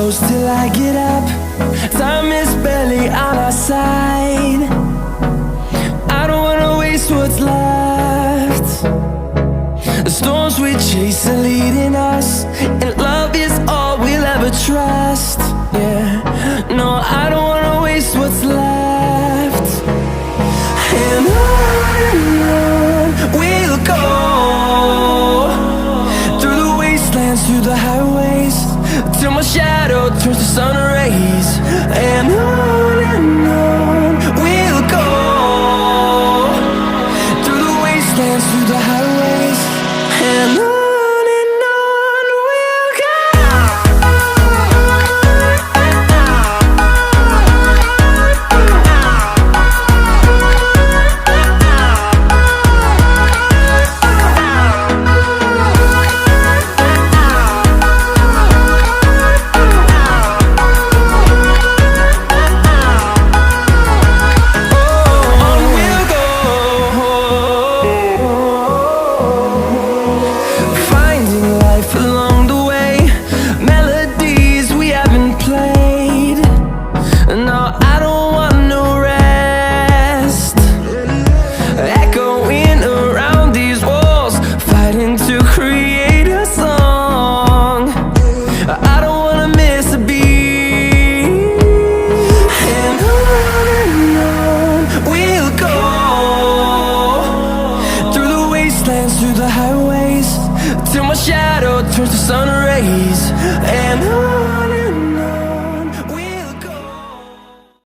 close till I get up. Time is barely on our side. I don't wanna waste what's left. The storms we chase are leading us, and love is all we'll ever trust. Yeah, no, I don't wanna waste what's left. And on we'll go, through the wastelands, through the highways, till my shadow turns to sun rays. And on we'll go, through the wastelands, through the highways, and on. No, I don't